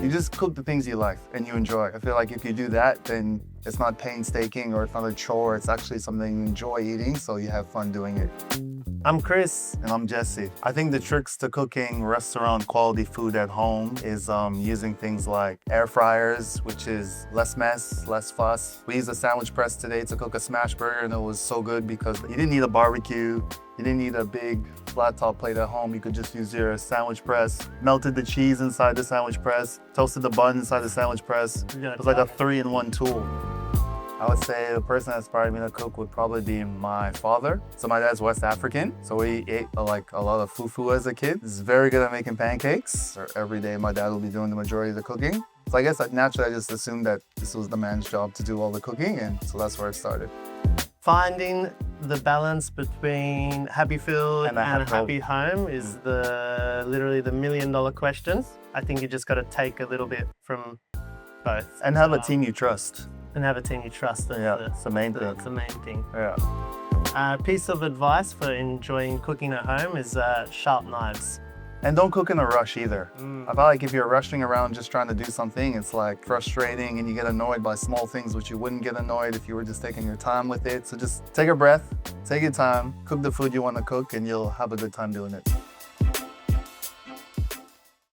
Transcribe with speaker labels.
Speaker 1: You just cook the things you like and you enjoy. I feel like if you do that, then it's not painstaking or it's not a chore. It's actually something you enjoy eating, so you have fun doing it.
Speaker 2: I'm Chris.
Speaker 1: And I'm Jesse. I think the tricks to cooking restaurant quality food at home is using things like air fryers, which is less mess, less fuss. We used a sandwich press today to cook a smash burger, and it was so good because you didn't need a barbecue. You didn't need a big flat top plate at home. You could just use your sandwich press, melted the cheese inside the sandwich press, toasted the bun inside the sandwich press. It was like a 3-in-1 tool. I would say the person that inspired me to cook would probably be my father. So my dad's West African, so we ate like a lot of fufu as a kid. He's very good at making pancakes. Every day my dad will be doing the majority of the cooking. So I guess naturally I just assumed that this was the man's job to do all the cooking, and so that's where it started.
Speaker 2: Finding the balance between Happyfield and a happy home is literally the $1 million question. I think you just got to take a little bit from both.
Speaker 1: And have a team you trust.
Speaker 2: And have a team you trust.
Speaker 1: That's the main thing.
Speaker 2: That's the main thing.
Speaker 1: Yeah.
Speaker 2: Piece of advice for enjoying cooking at home is sharp knives.
Speaker 1: And don't cook in a rush either. I feel like if you're rushing around just trying to do something, it's like frustrating and you get annoyed by small things which you wouldn't get annoyed if you were just taking your time with it. So just take a breath, take your time, cook the food you want to cook, and you'll have a good time doing it.